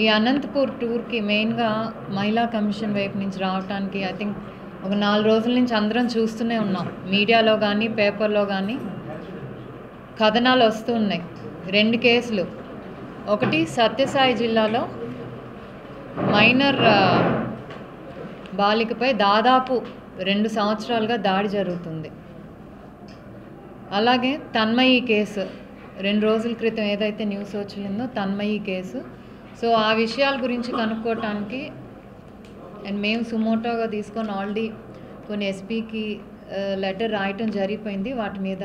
ఈ అనంతపూర్ టూర్కి మెయిన్గా మహిళా కమిషన్ వైపు నుంచి రావడానికి ఐ థింక్ ఒక 4 రోజుల నుంచి అందరం చూస్తూనే ఉన్నాం. మీడియాలో కానీ పేపర్లో కానీ కథనాలు వస్తూ ఉన్నాయి. 2 కేసులు. ఒకటి సత్యసాయి జిల్లాలో మైనర్ బాలికపై దాదాపు 2 సంవత్సరాలుగా దాడి జరుగుతుంది. అలాగే తన్మయి కేసు 2 రోజుల క్రితం ఏదైతే న్యూస్ వచ్చిందో తన్మయి కేసు. సో ఆ విషయాల గురించి కనుక్కోవటానికి అండ్ మేము సుమోటోగా తీసుకొని ఆల్రెడీ కొన్ని ఎస్పీకి లెటర్ రాయటం జరిగిపోయింది. వాటి మీద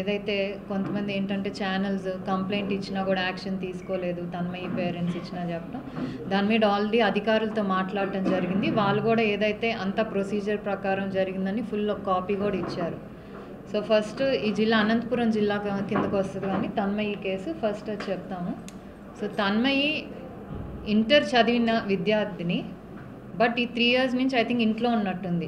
ఏదైతే కొంతమంది ఏంటంటే ఛానల్స్ కంప్లైంట్ ఇచ్చినా కూడా యాక్షన్ తీసుకోలేదు, తన్మయి పేరెంట్స్ ఇచ్చినా చెప్పడం, దాని మీద ఆల్రెడీ అధికారులతో మాట్లాడటం జరిగింది. వాళ్ళు కూడా ఏదైతే అంత ప్రొసీజర్ ప్రకారం జరిగిందని ఫుల్ కాపీ కూడా ఇచ్చారు. సో ఫస్ట్ ఈ జిల్లా అనంతపురం జిల్లా కిందకు వస్తుంది, కానీ తన్మయి కేసు ఫస్ట్ చెప్తాము. సో తన్మయి ఇంటర్ చదివిన విద్యార్థిని, బట్ ఈ 3 years నుంచి ఐ థింక్ ఇంట్లో ఉన్నట్టుంది.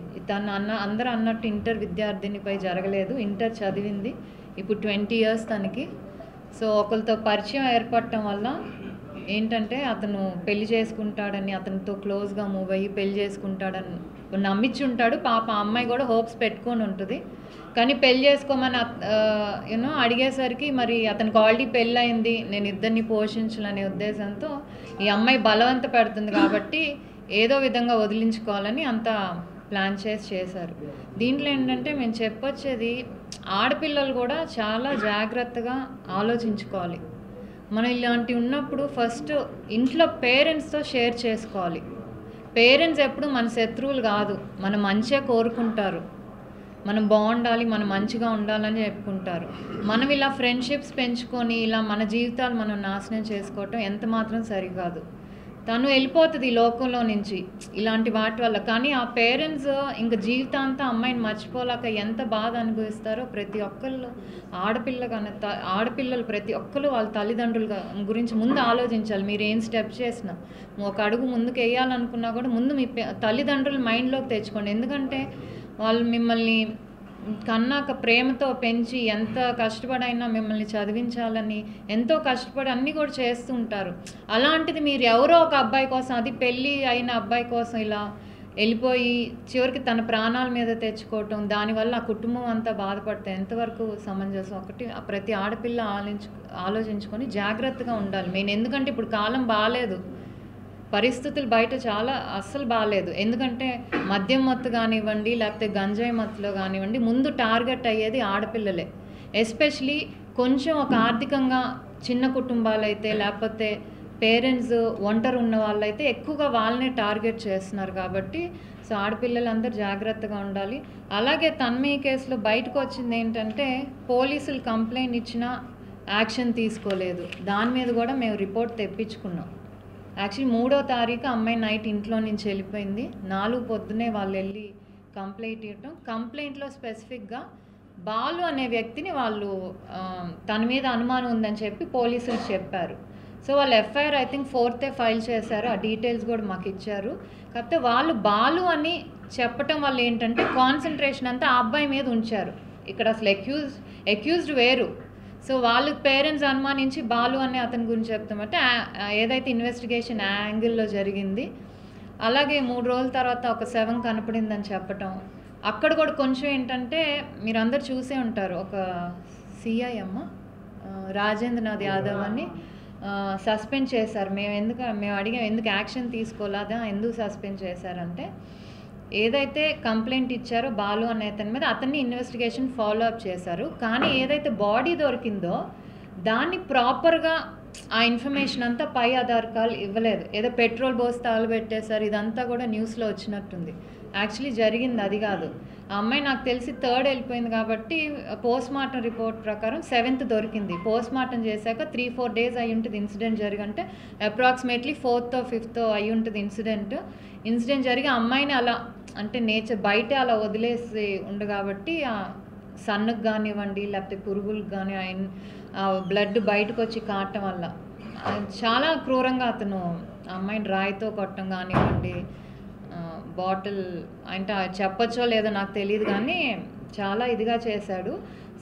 అందరూ అన్నట్టు ఇంటర్ విద్యార్థినిపై జరగలేదు, ఇంటర్ చదివింది. ఇప్పుడు 20 years తనకి. సో ఒకరితో పరిచయం ఏర్పడటం వల్ల ఏంటంటే అతను పెళ్లి చేసుకుంటాడని, అతనితో క్లోజ్గా మూవ్ అయ్యి పెళ్లి చేసుకుంటాడని నమ్మించి ఉంటాడు. పాప అమ్మాయి కూడా హోప్స్ పెట్టుకొని ఉంటుంది. కానీ పెళ్లి చేసుకోమని అడిగేసరికి మరి అతనికి ఆల్రెడీ పెళ్ళయింది, నేను ఇద్దరిని పోషించాలనే ఉద్దేశంతో ఈ అమ్మాయి బలవంత పెడుతుంది కాబట్టి ఏదో విధంగా వదిలించుకోవాలని అంతా ప్లాన్ చేశారు. దీంట్లో ఏంటంటే మేము చెప్పొచ్చేది, ఆడపిల్లలు కూడా చాలా జాగ్రత్తగా ఆలోచించుకోవాలి. మనం ఇలాంటివి ఉన్నప్పుడు ఫస్ట్ ఇంట్లో పేరెంట్స్తో షేర్ చేసుకోవాలి. పేరెంట్స్ ఎప్పుడు మన శత్రువులు కాదు, మన మంచిగా కోరుకుంటారు, మనం బాగుండాలి, మనం మంచిగా ఉండాలని చెప్పుకుంటారు. మనం ఇలా ఫ్రెండ్షిప్స్ పెంచుకొని ఇలా మన జీవితాలు మనం నాశనం చేసుకోవటం ఎంత మాత్రం సరికాదు. తను వెళ్ళిపోతుంది ఈ లోకంలో నుంచి ఇలాంటి వాటి వల్ల. కానీ ఆ పేరెంట్స్ ఇంకా జీవితాంతా అమ్మాయిని మర్చిపోలేక ఎంత బాధ అనుభవిస్తారో ప్రతి ఒక్కళ్ళు, ఆడపిల్లలు ప్రతి ఒక్కరు వాళ్ళ తల్లిదండ్రుల గురించి ముందు ఆలోచించాలి. మీరు ఏం స్టెప్ చేసినా, ఒక అడుగు ముందుకు వేయాలనుకున్నా కూడా ముందు మీ తల్లిదండ్రుల మైండ్లోకి తెచ్చుకోండి. ఎందుకంటే వాళ్ళు మిమ్మల్ని కన్నాక ప్రేమతో పెంచి ఎంత కష్టపడైనా మిమ్మల్ని చదివించాలని ఎంతో కష్టపడి అన్నీ కూడా చేస్తూ ఉంటారు. అలాంటిది మీరు ఎవరో ఒక అబ్బాయి కోసం, అది పెళ్ళి అయిన అబ్బాయి కోసం ఇలా వెళ్ళిపోయి చివరికి తన ప్రాణాల మీద తెచ్చుకోవటం, దానివల్ల ఆ కుటుంబం అంతా బాధపడితే ఎంతవరకు సమంజసం? ఒకటి ప్రతి ఆడపిల్ల ఆలోచించుకొని జాగ్రత్తగా ఉండాలి మెయిన్. ఎందుకంటే ఇప్పుడు కాలం బాగాలేదు, పరిస్థితులు బయట చాలా అస్సలు బాగాలేదు. ఎందుకంటే మద్యం మత్తు కానివ్వండి, లేకపోతే గంజాయి మత్తులో కానివ్వండి, ముందు టార్గెట్ అయ్యేది ఆడపిల్లలే. ఎస్పెషలీ కొంచెం ఒక ఆర్థికంగా చిన్న కుటుంబాలు అయితే, లేకపోతే పేరెంట్స్ ఒంటరి ఉన్న వాళ్ళైతే ఎక్కువగా వాళ్ళనే టార్గెట్ చేస్తున్నారు. కాబట్టి సో ఆడపిల్లలందరూ జాగ్రత్తగా ఉండాలి. అలాగే తన్మయి కేసులో బయటకు వచ్చింది ఏంటంటే పోలీసులు కంప్లైంట్ ఇచ్చినా యాక్షన్ తీసుకోలేదు. దాని మీద కూడా మేము రిపోర్ట్ తెప్పించుకున్నాం. యాక్చువల్లీ 3వ తారీఖు అమ్మాయి నైట్ ఇంట్లో నుంచి వెళ్ళిపోయింది. 4 పొద్దునే వాళ్ళు వెళ్ళి కంప్లైంట్ ఇవ్వటం. కంప్లైంట్లో స్పెసిఫిక్గా బాలు అనే వ్యక్తిని వాళ్ళు తన మీద అనుమానం ఉందని చెప్పి పోలీసులు చెప్పారు. సో వాళ్ళు FIR I think 4th file చేశారు. ఆ డీటెయిల్స్ కూడా మాకు ఇచ్చారు. కాకపోతే వాళ్ళు బాలు అని చెప్పటం వల్ల ఏంటంటే కాన్సన్ట్రేషన్ అంతా ఆ అబ్బాయి మీద ఉంచారు. ఇక్కడ అసలు అక్యూజ్డ్ వేరు. సో వాళ్ళు పేరెంట్స్ అనుమానించి బాలు అనే అతని గురించి చెప్తామంటే ఏదైతే ఇన్వెస్టిగేషన్ యాంగిల్లో జరిగింది. అలాగే 3 రోజుల తర్వాత ఒక 7 కనపడిందని చెప్పటం. అక్కడ కూడా కొంచెం ఏంటంటే మీరు అందరు చూసే ఉంటారు, ఒక సిఐఎం రాజేంద్రనాథ్ యాదవ్ అని సస్పెండ్ చేశారు. మేము అడిగాం ఎందుకు యాక్షన్ తీసుకోలేదా, ఎందుకు సస్పెండ్ చేశారంటే ఏదైతే కంప్లైంట్ ఇచ్చారో బాలు అనే అతని మీద అతన్ని ఇన్వెస్టిగేషన్ ఫాలో అప్ చేశారు. కానీ ఏదైతే బాడీ దొరికిందో దాన్ని ప్రాపర్గా ఆ ఇన్ఫర్మేషన్ అంతా పై అధికారులు ఇవ్వలేదు. ఏదో పెట్రోల్ పోసి తగలబెట్టేశారు, ఇదంతా కూడా న్యూస్లో వచ్చినట్టుంది. యాక్చువల్లీ జరిగింది అది కాదు. ఆ అమ్మాయి నాకు తెలిసి 3rd వెళ్ళిపోయింది కాబట్టి పోస్ట్మార్టం రిపోర్ట్ ప్రకారం 7th దొరికింది. పోస్ట్మార్టం చేశాక 3-4 days అయి ఉంటుంది incident జరిగంటే, approximately 4th or 5th అయి ఉంటుంది ఇన్సిడెంట్ జరిగి అమ్మాయిని అలా అంటే నేచర్ బయట అలా వదిలేసి ఉండు కాబట్టి ఆ సన్నుకు కానివ్వండి, లేకపోతే పురుగులకు కానీ బ్లడ్ బయటకు వచ్చి కాటం వల్ల చాలా క్రూరంగా అతను అమ్మాయిని రాయితో కొట్టడం కానివ్వండి, బాటిల్ అంటే చెప్పచ్చో లేదో నాకు తెలియదు కానీ చాలా ఇదిగా చేశాడు.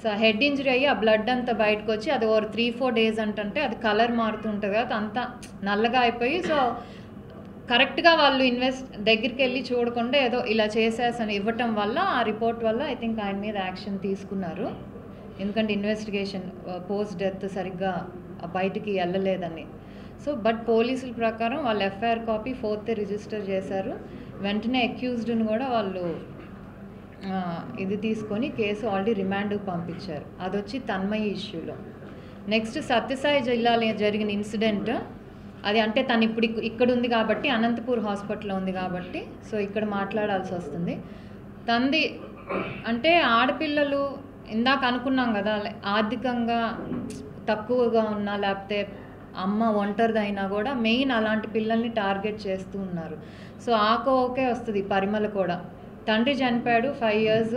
సో హెడ్ ఇంజరీ అయ్యి ఆ బ్లడ్ అంతా బయటకు వచ్చి అది ఓవర్ 3-4 డేస్ అంటే అది కలర్ మారుతుంటుంది కదా, అంతా నల్లగా అయిపోయి, సో కరెక్ట్గా వాళ్ళు దగ్గరికి వెళ్ళి చూడకుండా ఏదో ఇలా చేసేసని ఇవ్వటం వల్ల ఆ రిపోర్ట్ వల్ల ఐ థింక్ ఆయన మీద యాక్షన్ తీసుకున్నారు. ఎందుకంటే ఇన్వెస్టిగేషన్ పోస్ట్ డెత్ సరిగ్గా బయటికి వెళ్ళలేదని. సో బట్ పోలీసుల ప్రకారం వాళ్ళు ఎఫ్ఐఆర్ కాపీ 4th రిజిస్టర్ చేశారు. వెంటనే అక్యూజ్డ్ని కూడా వాళ్ళు ఇది తీసుకొని కేసు ఆల్రెడీ రిమాండ్కి పంపించారు. అది వచ్చి తన్మయి ఇష్యూలో. నెక్స్ట్ సత్యసాయి జిల్లాలో జరిగిన ఇన్సిడెంట్, అది అంటే తను ఇప్పుడు ఇక్కడ ఉంది కాబట్టి, అనంతపూర్ హాస్పిటల్లో ఉంది కాబట్టి సో ఇక్కడ మాట్లాడాల్సి వస్తుంది. తంది అంటే ఆడపిల్లలు ఇందాక అనుకున్నాం కదా, ఆర్థికంగా తక్కువగా ఉన్నా లేకపోతే అమ్మ ఒంటరిదైనా కూడా మెయిన్ అలాంటి పిల్లల్ని టార్గెట్ చేస్తూ ఉన్నారు. సో ఓకే వస్తుంది పరిమళ కూడా. తండ్రి చనిపోయాడు 5 years,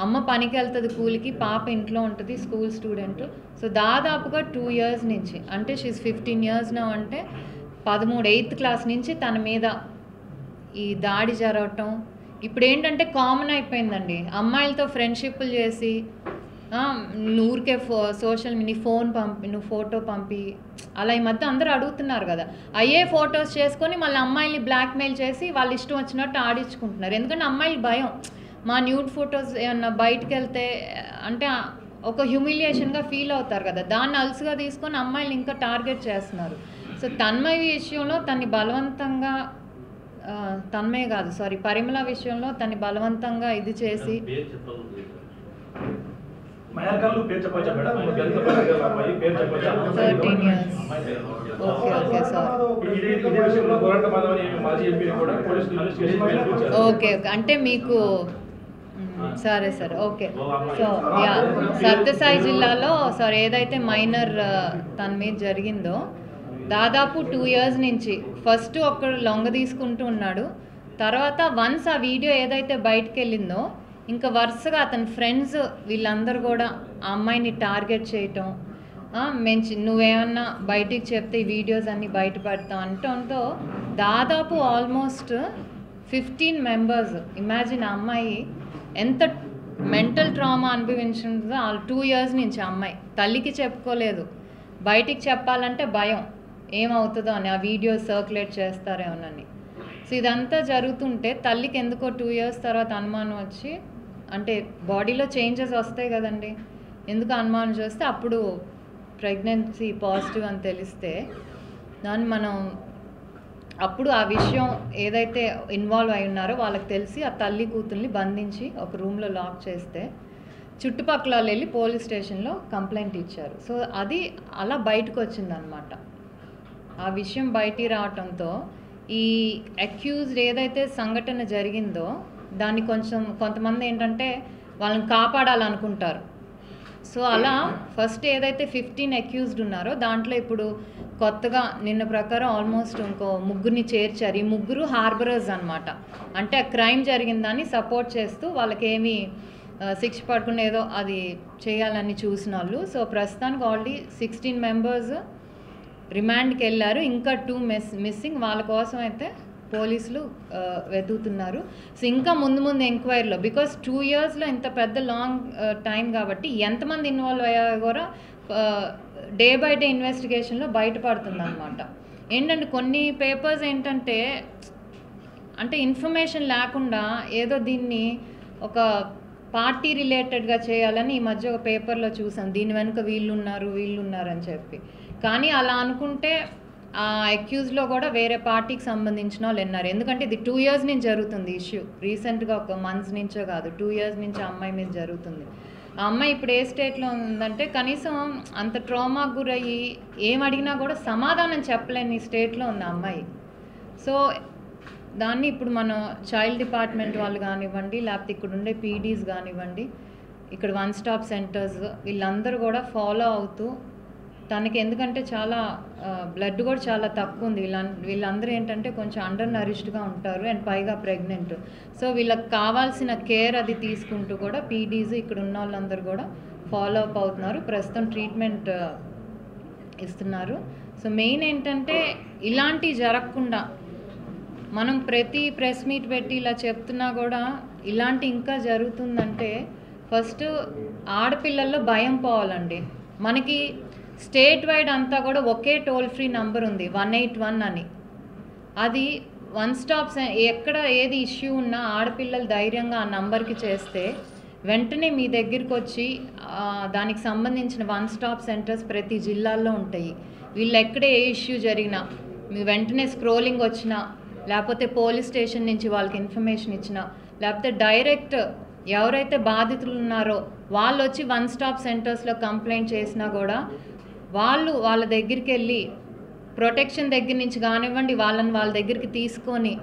అమ్మ పనికి వెళ్తుంది కూలికి, పాప ఇంట్లో ఉంటుంది స్కూల్ స్టూడెంట్. సో దాదాపుగా 2 years నుంచి, అంటే షీస్ 15 years నా, అంటే 13 8th class నుంచి తన మీద ఈ దాడి జరగటం ఇప్పుడు ఏంటంటే కామన్ అయిపోయిందండి. అమ్మాయిలతో ఫ్రెండ్షిప్లు చేసి ఊరికే సోషల్ మీడియా ఫోన్ పంపి, నువ్వు ఫోటో పంపి, అలా ఈ మధ్య అందరూ అడుగుతున్నారు కదా, అయ్యే ఫొటోస్ చేసుకొని మళ్ళీ అమ్మాయిల్ని బ్లాక్మెయిల్ చేసి వాళ్ళు ఇష్టం వచ్చినట్టు ఆడించుకుంటున్నారు. ఎందుకంటే అమ్మాయిలు భయం, మా న్యూడ్ ఫొటోస్ ఏమన్నా బయటకు వెళ్తే అంటే ఒక హ్యూమిలియేషన్గా ఫీల్ అవుతారు కదా, దాన్ని అలసుగా తీసుకొని అమ్మాయిలు ఇంకా టార్గెట్ చేస్తున్నారు. సో తన్మయ విషయంలో తన్ని బలవంతంగా, తన్మయ కాదు సారీ పరిమళ విషయంలో తన్ని బలవంతంగా ఇది చేసి, ఓకే అంటే మీకు సరే ఓకే. సో సత్యసాయి జిల్లాలో ఏదైతే మైనర్ తన మీద జరిగిందో దాదాపు 2 years నుంచి ఫస్ట్ ఒక్కడు లొంగ తీసుకుంటూ ఉన్నాడు. తర్వాత వన్స్ ఆ వీడియో ఏదైతే బయటకు వెళ్ళిందో ఇంకా వరుసగా అతని ఫ్రెండ్స్ వీళ్ళందరూ కూడా ఆ అమ్మాయిని టార్గెట్ చేయటం, నువ్వేమన్నా బయటికి చెప్తే ఈ వీడియోస్ అన్నీ బయటపడతాం అంటంతో దాదాపు ఆల్మోస్ట్ 15 members. ఇమాజిన్ ఆ అమ్మాయి ఎంత మెంటల్ ట్రామా అనుభవించిందో 2 years నుంచి. ఆ అమ్మాయి తల్లికి చెప్పుకోలేదు, బయటికి చెప్పాలంటే భయం ఏమవుతుందో అని, ఆ వీడియో సర్క్యులేట్ చేస్తారేమోనని. సో ఇదంతా జరుగుతుంటే తల్లికి ఎందుకో 2 years తర్వాత అనుమానం వచ్చి, అంటే బాడీలో చేంజెస్ వస్తాయి కదండి, ఎందుకు అనుమానం చేస్తే అప్పుడు ప్రెగ్నెన్సీ పాజిటివ్ అని తెలిస్తే దాన్ని మనం అప్పుడు ఆ విషయం ఏదైతే ఇన్వాల్వ్ అయి ఉన్నారో వాళ్ళకి తెలిసి ఆ తల్లి కూతుర్ని బంధించి ఒక రూమ్లో లాక్ చేస్తే చుట్టుపక్కల వాళ్ళు వెళ్ళి పోలీస్ స్టేషన్లో కంప్లైంట్ ఇచ్చారు. సో అది అలా బయటకు వచ్చిందనమాట. ఆ విషయం బయటికి రావటంతో ఈ అక్యూజ్డ్ ఏదైతే సంఘటన జరిగిందో దాన్ని కొంతమంది ఏంటంటే వాళ్ళని కాపాడాలనుకుంటారు. సో అలా ఫస్ట్ ఏదైతే 15 అక్యూజ్డ్ ఉన్నారో దాంట్లో ఇప్పుడు కొత్తగా నిన్న ప్రకారం ఆల్మోస్ట్ ఇంకో 3 చేర్చారు. ఈ 3 హార్బరర్స్ అనమాట, అంటే ఆ క్రైమ్ జరిగిందని సపోర్ట్ చేస్తూ వాళ్ళకేమీ శిక్ష పడకుండా ఏదో అది చేయాలని చూసిన వాళ్ళు. సో ప్రస్తుతానికి ఆల్రెడీ 16 members రిమాండ్కి వెళ్ళారు, ఇంకా 2 మిస్సింగ్. వాళ్ళ కోసం అయితే పోలీసులు వెతుకుతున్నారు. సో ఇంకా ముందు ఎంక్వైరీలో, బికాస్ 2 yearsలో ఇంత పెద్ద లాంగ్ టైం కాబట్టి ఎంతమంది ఇన్వాల్వ్ అయ్యారో కూడా డే బై డే ఇన్వెస్టిగేషన్లో బయటపడుతుంది అనమాట. ఏంటంటే కొన్ని పేపర్స్ ఏంటంటే అంటే ఇన్ఫర్మేషన్ లేకుండా ఏదో దీన్ని ఒక పార్టీ రిలేటెడ్గా చేయాలని ఈ మధ్య ఒక పేపర్లో చూసాం, దీని వెనుక వీళ్ళున్నారు అని చెప్పి. కానీ అలా అనుకుంటే ఆ అక్యూజ్లో కూడా వేరే పార్టీకి సంబంధించిన వాళ్ళు ఉన్నారు. ఎందుకంటే ఇది 2 years నుంచి జరుగుతుంది ఇష్యూ, రీసెంట్గా ఒక మంత్స్ నుంచో కాదు, 2 years నుంచి ఆ అమ్మాయి మీద జరుగుతుంది. ఆ అమ్మాయి ఇప్పుడు ఏ స్టేట్లో ఉందంటే కనీసం అంత ట్రామాకు గురయ్యి ఏం అడిగినా కూడా సమాధానం చెప్పలేని స్టేట్లో ఉంది ఆ అమ్మాయి. సో దాన్ని ఇప్పుడు మనం చైల్డ్ డిపార్ట్మెంట్ వాళ్ళు కానివ్వండి, లేకపోతే ఇక్కడ ఉండే పీడీస్ కానివ్వండి, ఇక్కడ 1 stop centers వీళ్ళందరూ కూడా ఫాలో అవుతూ తనకి, ఎందుకంటే చాలా బ్లడ్ కూడా చాలా తక్కువ ఉంది, వీళ్ళందరూ ఏంటంటే కొంచెం అండర్ నరిష్డ్గా ఉంటారు అండ్ పైగా ప్రెగ్నెంట్. సో వీళ్ళకి కావాల్సిన కేర్ అది తీసుకుంటూ కూడా పీడీస్ ఇక్కడ ఉన్న వాళ్ళందరూ కూడా ఫాలో అప్ అవుతున్నారు, ప్రస్తుతం ట్రీట్మెంట్ ఇస్తున్నారు. సో మెయిన్ ఏంటంటే ఇలాంటివి జరగకుండా మనం ప్రతి ప్రెస్ మీట్ పెట్టి ఇలా చెప్తున్నా కూడా ఇలాంటి ఇంకా జరుగుతుందంటే ఫస్ట్ ఆడపిల్లల్లో భయం పోవాలండి. మనకి స్టేట్ వైడ్ అంతా కూడా ఒకే టోల్ ఫ్రీ నంబర్ ఉంది 181 అని. అది వన్ స్టాప్ ఎక్కడ ఏది ఇష్యూ ఉన్నా ఆడపిల్లలు ధైర్యంగా ఆ నంబర్కి చేస్తే వెంటనే మీ దగ్గరికి వచ్చి దానికి సంబంధించిన వన్ స్టాప్ సెంటర్స్ ప్రతి జిల్లాల్లో ఉంటాయి. వీళ్ళు ఎక్కడ ఏ ఇష్యూ జరిగినా మీ వెంటనే స్క్రోలింగ్ వచ్చినా, లేకపోతే పోలీస్ స్టేషన్ నుంచి వాళ్ళకి ఇన్ఫర్మేషన్ ఇచ్చినా, లేకపోతే డైరెక్ట్ ఎవరైతే బాధితులు ఉన్నారో వాళ్ళు వచ్చి వన్ స్టాప్ సెంటర్స్లో కంప్లైంట్ చేసినా కూడా వాళ్ళు వాళ్ళ దగ్గరికి వెళ్ళి ప్రొటెక్షన్ దగ్గర నుంచి కానివ్వండి వాళ్ళని వాళ్ళ దగ్గరికి తీసుకొని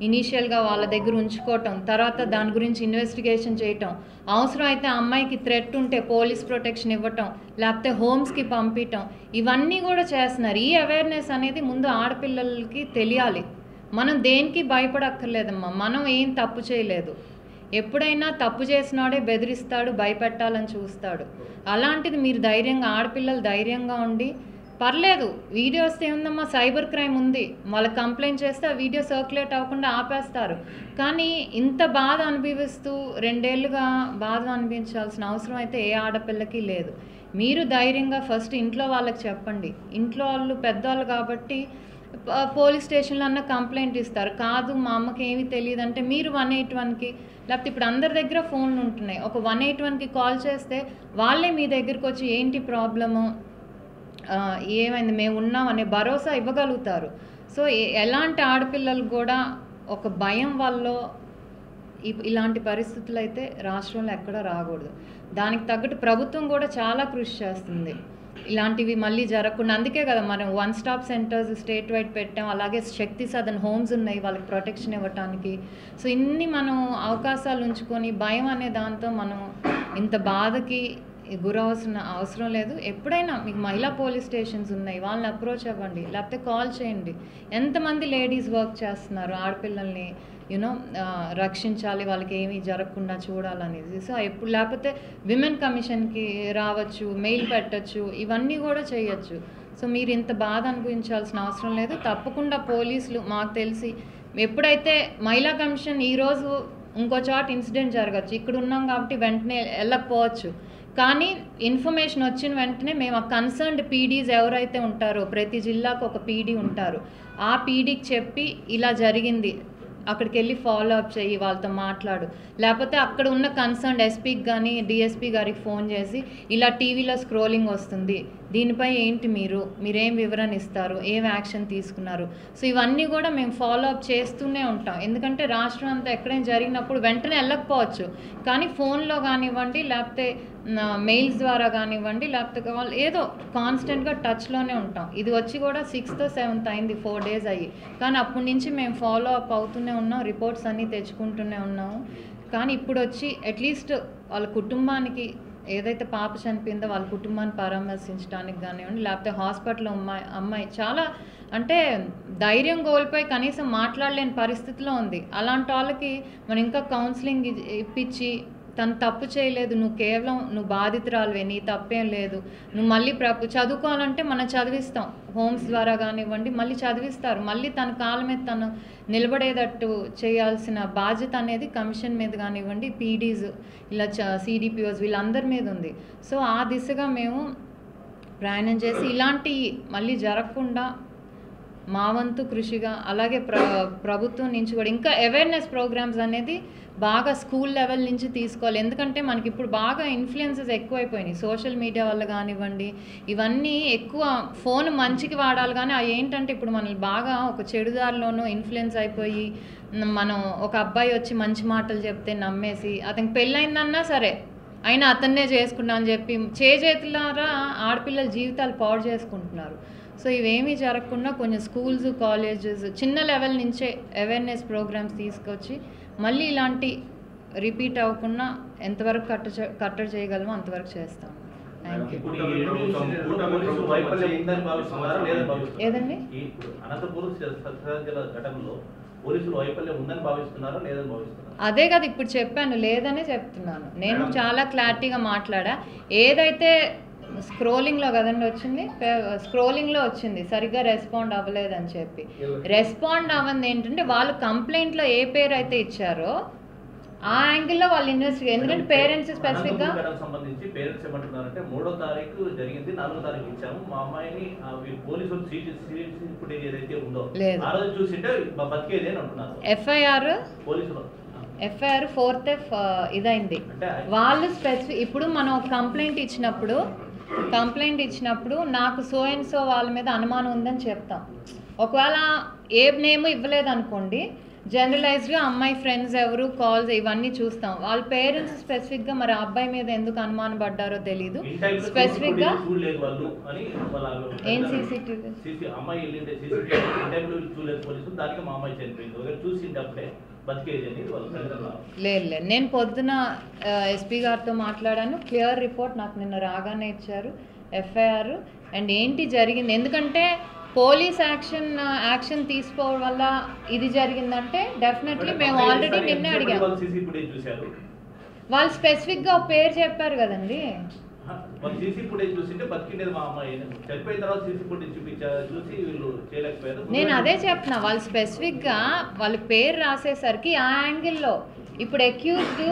ఇనీషియల్గా వాళ్ళ దగ్గర ఉంచుకోవటం, తర్వాత దాని గురించి ఇన్వెస్టిగేషన్ చేయటం, అవసరం అయితే అమ్మాయికి థ్రెట్ ఉంటే పోలీస్ ప్రొటెక్షన్ ఇవ్వటం, లేకపోతే హోమ్స్కి పంపించటం, ఇవన్నీ కూడా చేస్తున్నారు. ఈ అవేర్నెస్ అనేది ముందు ఆడపిల్లలకి తెలియాలి. మనం దేనికి భయపడక్కర్లేదమ్మా, మనం ఏం తప్పు చేయలేదు. ఎప్పుడైనా తప్పు చేసినాడే బెదిరిస్తాడు, భయపెట్టాలని చూస్తాడు. అలాంటిది మీరు ధైర్యంగా, ఆడపిల్లలు ధైర్యంగా ఉండి పర్లేదు వీడియోస్ ఏముందమ్మా, సైబర్ క్రైమ్ ఉంది, వాళ్ళకి కంప్లైంట్ చేస్తే ఆ వీడియో సర్క్యులేట్ అవ్వకుండా ఆపేస్తారు. కానీ ఇంత బాధ అనుభవిస్తూ 2 ఏళ్ళుగా బాధ అనిపించాల్సిన అవసరం అయితే ఏ ఆడపిల్లకి లేదు. మీరు ధైర్యంగా ఫస్ట్ ఇంట్లో వాళ్ళకి చెప్పండి. ఇంట్లో వాళ్ళు పెద్దవాళ్ళు కాబట్టి పోలీస్ స్టేషన్లో అన్న కంప్లైంట్ ఇస్తారు. కాదు మా అమ్మకి ఏమీ తెలియదు అంటే మీరు 181కి, లేకపోతే ఇప్పుడు అందరి దగ్గర ఫోన్లు ఉంటున్నాయి, ఒక 181కి కాల్ చేస్తే వాళ్ళే మీ దగ్గరికి వచ్చి ఏంటి ప్రాబ్లము, ఏమైంది, మేము ఉన్నాం అనే భరోసా ఇవ్వగలుగుతారు. సో ఎలాంటి ఆడపిల్లలు కూడా ఒక భయం వల్ల ఇలాంటి పరిస్థితులు అయితే రాష్ట్రంలో ఎక్కడా రాకూడదు. దానికి తగ్గట్టు ప్రభుత్వం కూడా చాలా కృషి చేస్తుంది ఇలాంటివి మళ్ళీ జరగకుండా. అందుకే కదా మనం one stop centres state wide పెట్టాం. అలాగే శక్తి సదన్ హోమ్స్ ఉన్నాయి వాళ్ళకి ప్రొటెక్షన్ ఇవ్వటానికి. సో ఇన్ని మనం అవకాశాలు ఉంచుకొని భయం అనే దాంతో మనం ఇంత బాధకి గురవలసిన అవసరం లేదు. ఎప్పుడైనా మీకు మహిళా పోలీస్ స్టేషన్స్ ఉన్నాయి, వాళ్ళని అప్రోచ్ అవ్వండి, లేకపోతే కాల్ చేయండి. ఎంతమంది లేడీస్ వర్క్ చేస్తున్నారు ఆడపిల్లల్ని రక్షించాలి, వాళ్ళకి ఏమీ జరగకుండా చూడాలనేది. సో ఎప్పుడు లేకపోతే విమెన్ కమిషన్కి రావచ్చు, మెయిల్ పెట్టచ్చు, ఇవన్నీ కూడా చేయొచ్చు. సో మీరు ఇంత బాధ అనుభవించాల్సిన అవసరం లేదు. తప్పకుండా పోలీసులు మాకు తెలిసి ఎప్పుడైతే మహిళా కమిషన్ ఈరోజు ఇంకో చోట ఇన్సిడెంట్ జరగచ్చు, ఇక్కడ ఉన్నాం కాబట్టి వెంటనే వెళ్ళకపోవచ్చు. కానీ ఇన్ఫర్మేషన్ వచ్చిన వెంటనే మేము ఆ కన్సర్న్డ్ పీడీస్ ఎవరైతే ఉంటారో, ప్రతి జిల్లాకు ఒక పీడీ ఉంటారు, ఆ పీడీకి చెప్పి ఇలా జరిగింది, అక్కడికి వెళ్ళి ఫాలో అప్ చేయి, వాళ్ళతో మాట్లాడు, లేకపోతే అక్కడ ఉన్న కన్సర్న్డ్ ఎస్పీకి కానీ డిఎస్పీ గారికి ఫోన్ చేసి ఇలా టీవీలో స్క్రోలింగ్ వస్తుంది, దీనిపై ఏంటి మీరేం వివరణ ఇస్తారు, ఏం యాక్షన్ తీసుకున్నారు. సో ఇవన్నీ కూడా మేము ఫాలో అప్ చేస్తూనే ఉంటాం. ఎందుకంటే రాష్ట్రం అంతా ఎక్కడైనా జరిగినప్పుడు వెంటనే వెళ్ళకపోవచ్చు, కానీ ఫోన్లో కానివ్వండి, లేకపోతే మెయిల్స్ ద్వారా కానివ్వండి, లేకపోతే ఏదో కాన్స్టెంట్గా టచ్లోనే ఉంటాం. ఇది వచ్చి కూడా 6th or 7th అయింది, 4 days అయ్యి. కానీ అప్పటి నుంచి మేము ఫాలో అప్ అవుతూనే ఉన్నాం, రిపోర్ట్స్ అన్నీ తెచ్చుకుంటూనే ఉన్నాము. కానీ ఇప్పుడు వచ్చి అట్లీస్ట్ వాళ్ళ కుటుంబానికి ఏదైతే పాప చనిపోయిందో వాళ్ళ కుటుంబాన్ని పరామర్శించడానికి కానివ్వండి, లేకపోతే హాస్పిటల్లో అమ్మాయి చాలా అంటే ధైర్యం కోల్పోయి కనీసం మాట్లాడలేని పరిస్థితిలో ఉంది. అలాంటి వాళ్ళకి మనం ఇంకా కౌన్సిలింగ్ ఇప్పించి తను తప్పు చేయలేదు, నువ్వు బాధితురాలువే, నీ తప్పేం లేదు, నువ్వు మళ్ళీ చదువుకోవాలంటే మనం చదివిస్తాం, హోమ్స్ ద్వారా కానివ్వండి మళ్ళీ చదివిస్తారు. మళ్ళీ తన కాళ్ళ మీద తను నిలబడేటట్టు చేయాల్సిన బాధ్యత అనేది కమిషన్ మీద కానివ్వండి, పీడీస్ ఇలా సిడిపిఓస్ వీళ్ళందరి మీద ఉంది. సో ఆ దిశగా మేము ప్రయాణం చేసి ఇలాంటి మళ్ళీ జరగకుండా మా వంతు కృషిగా, అలాగే ప్రభుత్వం నుంచి కూడా ఇంకా అవేర్నెస్ ప్రోగ్రామ్స్ అనేది బాగా స్కూల్ లెవెల్ నుంచి తీసుకోవాలి. ఎందుకంటే మనకి ఇప్పుడు బాగా ఇన్ఫ్లుయెన్సెస్ ఎక్కువైపోయినాయి సోషల్ మీడియా వల్ల కానివ్వండి, ఇవన్నీ ఎక్కువ ఫోన్ మంచికి వాడాలి. కానీ అవి ఏంటంటే ఇప్పుడు మనల్ని బాగా ఒక చెడుదారిలోనూ ఇన్ఫ్లుయెన్స్ అయిపోయి, మనం ఒక అబ్బాయి వచ్చి మంచి మాటలు చెప్తే నమ్మేసి అతనికి పెళ్ళయిందన్నా సరే అయినా అతన్నే చేసుకున్నా అని చెప్పి చేతులారా ఆడపిల్లల జీవితాలు పాడు చేసుకుంటున్నారు. సో ఇవేమీ జరగకుండా కొంచెం స్కూల్స్, కాలేజెస్ చిన్న లెవెల్ నుంచే అవేర్నెస్ ప్రోగ్రామ్స్ తీసుకొచ్చి మళ్ళీ ఇలాంటి రిపీట్ అవ్వకుండా ఎంతవరకు కట్టడి చేయగలమో అంతవరకు చేస్తాం. Thank you. ఏదండి అదే కదా ఇప్పుడు చెప్పాను, లేదనే చెప్తున్నాను. నేను చాలా క్లారిటీగా మాట్లాడా. ఏదైతే స్క్రోలింగ్లో కదండి వచ్చింది, స్క్రోలింగ్లో వచ్చింది సరిగ్గా రెస్పాండ్ అవ్వలేదని చెప్పి. రెస్పాండ్ అవ్వంది ఏంటంటే వాళ్ళు కంప్లైంట్లో ఏ పేరు అయితే ఇచ్చారో ఆ యాంగిల్లో వాళ్ళు ఇన్వెస్టిగేట్, ఎందుకంటే పేరెంట్స్ స్పెసిఫిక్గా సంబంధించి పేరెంట్స్ ఏమంటున్నారంటే 3వ తారీఖు జరిగింది, 4వ తారీఖు ఇచ్చాము, మా అమ్మాయిని పోలీసులు ఫుటేజ్ ఏదైతే ఉందో ఆ రోజు చూసింటే బతికేది అని అంటున్నారు. ఎఫ్ఐఆర్ పోలీసులు ఎఫ్ఐఆర్ 4th ఇదైంది. వాళ్ళు స్పెసిఫిక్ ఇప్పుడు మనం కంప్లైంట్ ఇచ్చినప్పుడు నాకు సో అండ్ సో వాళ్ళ మీద అనుమానం ఉందని చెప్తాం. ఒకవేళ ఏ నేమ్ ఇవ్వలేదు అనుకోండి, జనరలైజ్డ్గా అమ్మాయి ఫ్రెండ్స్ ఎవరు, కాల్స్ ఇవన్నీ చూస్తాం. వాళ్ళ పేరెంట్స్ స్పెసిఫిక్గా మరి ఆ అబ్బాయి మీద ఎందుకు అనుమానం పడ్డారో తెలీదు. స్పెసిఫిక్గా ఏం సీసీటీవీ లేదు, నేను పొద్దున ఎస్పీ గారితో మాట్లాడాను. క్లియర్ రిపోర్ట్ నాకు నిన్న రాగానే ఇచ్చారు, ఎఫ్ఐఆర్ అండ్ ఏంటి జరిగింది. ఎందుకంటే పోలీస్ యాక్షన్ తీసుకోవడం వల్ల ఇది జరిగిందంటే డెఫినెట్లీ మేము ఆల్రెడీ నిన్నే అడిగాము. వాళ్ళు స్పెసిఫిక్గా ఒక పేరు చెప్పారు కదండి. నేను అదే చెప్తున్నా, వాళ్ళు స్పెసిఫిక్గా వాళ్ళ పేరు రాసేసరికి ఆ యాంగిల్లో ఇప్పుడు అక్యూజ్డ్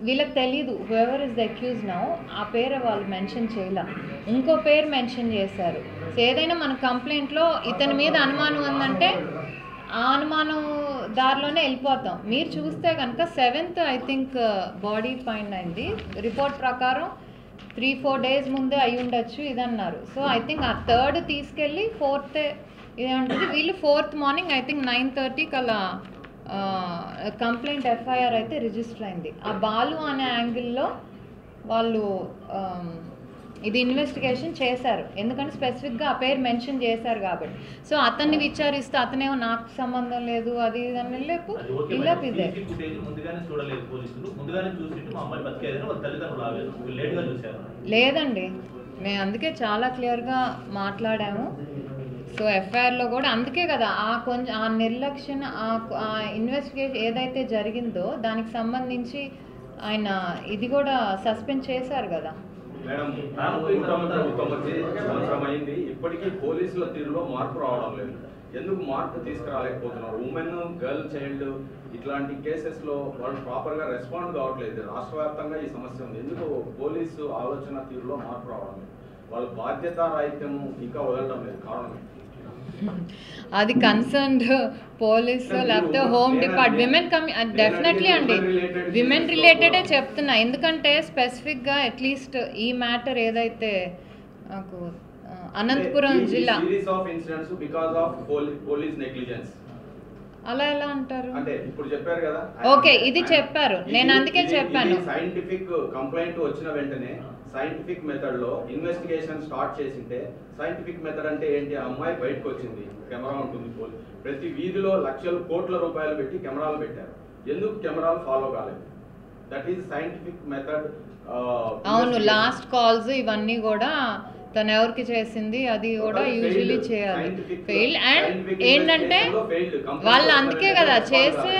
వీళ్ళకి తెలీదు whoever is the accuse now, ఆ పేరు వాళ్ళు మెన్షన్ చేయలే, ఇంకో పేరు మెన్షన్ చేశారు. సో ఏదైనా మన కంప్లైంట్లో ఇతని మీద అనుమానం ఉందంటే ఆ అనుమానం దారిలోనే వెళ్ళిపోతాం. మీరు చూస్తే కనుక 7th I think body find అయింది. రిపోర్ట్ ప్రకారం 3-4 days ముందే అయి ఉండొచ్చు ఇదన్నారు. సో ఐ థింక్ ఆ 3rd తీసుకెళ్ళి 4th ఇదేంటది, వీళ్ళు 4th మార్నింగ్ ఐ థింక్ 9:30కి అలా కంప్లైంట్ ఎఫ్ఐఆర్ అయితే రిజిస్టర్ అయింది. ఆ బాలు అనే యాంగిల్లో వాళ్ళు ఇది ఇన్వెస్టిగేషన్ చేశారు, ఎందుకంటే స్పెసిఫిక్గా ఆ పేరు మెన్షన్ చేశారు కాబట్టి. సో అతన్ని విచారిస్తే అతనేమో నాకు సంబంధం లేదు అది ఇదని లేపు ఇలా ఇదే లేదండి. మేము అందుకే చాలా క్లియర్గా మాట్లాడాము. సో ఎఫ్ఐఆర్లో కూడా అందుకే కదా కొంచెం ఆ నిర్లక్ష్యం, ఆ ఇన్వెస్టిగేషన్ ఏదైతే జరిగిందో దానికి సంబంధించి ఆయన ఇది కూడా సస్పెండ్ చేశారు కదా. మేడం, సంవత్సరం అయింది, ఇప్పటికీ పోలీసుల తీరులో మార్పు రావడం లేదు. ఎందుకు మార్పు తీసుకురాలేకపోతున్నారు? ఉమెన్, గర్ల్ చైల్డ్ ఇట్లాంటి కేసెస్లో వాళ్ళు ప్రాపర్గా రెస్పాండ్ కావట్లేదు. రాష్ట్ర వ్యాప్తంగా ఈ సమస్య ఉంది. ఎందుకు పోలీసు ఆలోచన తీరులో మార్పు రావడం లేదు? వాళ్ళ బాధ్యతారాహిత్యం ఇంకా వదలడం లేదు. కారణం అది కన్సర్న్డ్ పోలీస్ లేకపోతే హోమ్ డిపార్ట్మెంట్ డెఫినెట్లీ అండి, విమెన్ రిలేటెడే చెప్తున్నా. ఎందుకంటే స్పెసిఫిక్గా అట్లీస్ట్ ఈ మ్యాటర్ ఏదైతే నాకు అనంతపురం జిల్లా అలా ఎలా అంటారు అంటే ఇప్పుడు చెప్పారు కదా. ఓకే, ఇది చెప్పారు, నేను అందుకే చెప్పాను. సైంటిఫిక్ కంప్లైంట్ వచ్చిన వెంటనే సైంటిఫిక్ మెథడ్ లో ఇన్వెస్టిగేషన్ స్టార్ట్ చేసింటే, సైంటిఫిక్ మెథడ్ అంటే ఏంటి? అమ్మాయి బయటకు వచ్చింది, కెమెరా ఉంటుంది, ప్రతి వీధిలో లక్షలు కోట్ల రూపాయలు పెట్టి కెమెరాలు పెట్టారు. ఎందుకు కెమెరాలు ఫాలో కాలేదు? That is scientific method. అవును, లాస్ట్ కాల్స్ ఇవన్నీ కూడా తను ఎవరికి చేసింది అది కూడా యూజువల్లీ చేయాలి. ఫెయిల్ అండ్ ఏంటంటే వాళ్ళు అందుకే కదా చేసే,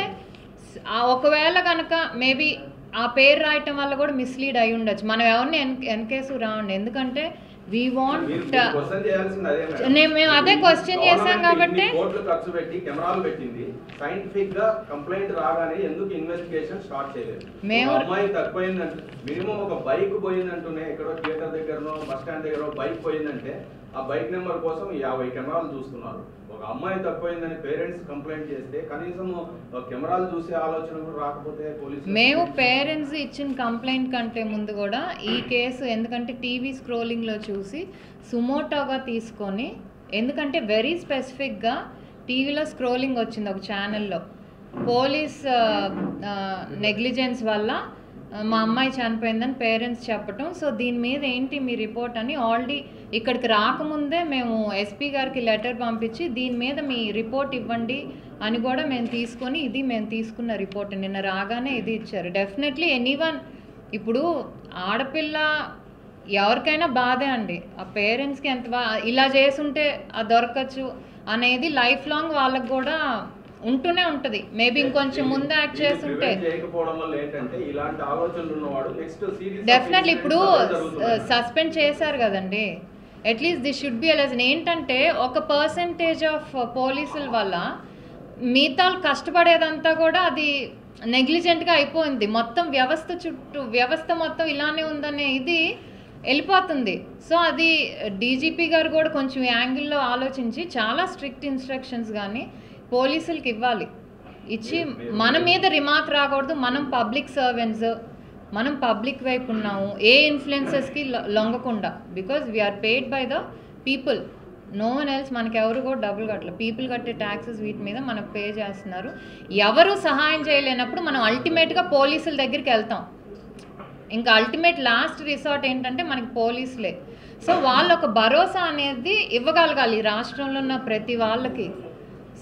ఒకవేళ కనుక మేబీ ఆ పేరు రాయటం వల్ల కూడా మిస్లీడ్ అయి ఉండొచ్చు. మనం ఎవరిని ఎన్కేసు రావండి, ఎందుకంటే వి వాంట్ మేము అదే క్వశ్చన్ చేసాం కాబట్టి. కోట్లు ఖర్చు పెట్టి కెమెరాలు పెట్టింది, సైంటిఫిక్ గా కంప్లైంట్ రాగానే ఎందుకు ఇన్వెస్టిగేషన్ స్టార్ట్ చేయలేదు? మేము అమ్మాయి తక్కువైందంటే మినిమం ఒక బైక్ పోయిందంటూనే, ఎక్కడో థియేటర్ దగ్గరనో బస్ స్టాండ్ దగ్గర బైక్ పోయిందంటే ఆ బైక్ నెంబర్ కోసం 50 కెమెరాలు చూస్తున్నారు. ఒక అమ్మాయి తక్కువైందని పేరెంట్స్ కంప్లైంట్ చేస్తే కనీసం కెమెరాలు చూసే ఆలోచన కూడా రాకపోతే పోలీసు. మేము పేరెంట్స్ ఇచ్చిన కంప్లైంట్ కంటే ముందు కూడా ఈ కేసు ఎందుకంటే టీవీ స్క్రోలింగ్లో చూసి సుమోటోగా తీసుకొని, ఎందుకంటే వెరీ స్పెసిఫిక్గా టీవీలో స్క్రోలింగ్ వచ్చింది ఒక ఛానల్లో, పోలీస్ నెగ్లిజెన్స్ వల్ల మా అమ్మాయి చనిపోయిందని పేరెంట్స్ చెప్పటం. సో దీని మీద ఏంటి మీ రిపోర్ట్ అని ఆల్రెడీ ఇక్కడికి రాకముందే మేము ఎస్పీ గారికి లెటర్ పంపించి దీని మీద మీ రిపోర్ట్ ఇవ్వండి అని కూడా మేము తీసుకొని, ఇది మేము తీసుకున్న రిపోర్ట్ నిన్న రాగానే ఇది ఇచ్చారు. డెఫినెట్లీ ఎనీవన్, ఇప్పుడు ఆడపిల్ల ఎవరికైనా బాధే అండి. ఆ పేరెంట్స్కి ఎంత ఇలా చేసుంటే అది దొరకచ్చు అనేది లైఫ్ లాంగ్ వాళ్ళకి కూడా ఉంటూనే ఉంటది. మేబీ ఇంకొంచెం ముందు యాక్ట్ చేస్తుంటే డెఫినెట్లీ ఇప్పుడు సస్పెండ్ చేశారు కదండి, అట్లీస్ట్ దిస్ షుడ్ బి అలెజన్. ఏంటంటే ఒక పర్సంటేజ్ ఆఫ్ పోలీసుల వల్ల మిగతా పడేదంతా కూడా అది నెగ్లిజెంట్గా అయిపోయింది. మొత్తం వ్యవస్థ మొత్తం ఇలానే ఉందనే ఇది వెళ్ళిపోతుంది. సో అది డీజీపీ గారు కూడా కొంచెం యాంగిల్లో ఆలోచించి చాలా స్ట్రిక్ట్ ఇన్స్ట్రక్షన్స్ కానీ పోలీసులకి ఇవ్వాలి. ఇచ్చి మన మీద రిమార్క్ రాకూడదు. మనం పబ్లిక్ సర్వెంట్స్, మనం పబ్లిక్ వైపు ఉన్నాము, ఏ ఇన్ఫ్లుయెన్సెస్కి లొంగకుండా. Because we are paid by the people, no one else. మనకి ఎవరు కూడా డబ్బులు కట్టలేదు. పీపుల్ కట్టే ట్యాక్సెస్ వీటి మీద మనకు పే చేస్తున్నారు. ఎవరు సహాయం చేయలేనప్పుడు మనం అల్టిమేట్గా పోలీసుల దగ్గరికి వెళ్తాం. ఇంకా అల్టిమేట్ లాస్ట్ రిసార్ట్ ఏంటంటే మనకి పోలీసులే. సో వాళ్ళు ఒక భరోసా అనేది ఇవ్వగలగాలి ఈ రాష్ట్రంలో ఉన్న ప్రతి వాళ్ళకి.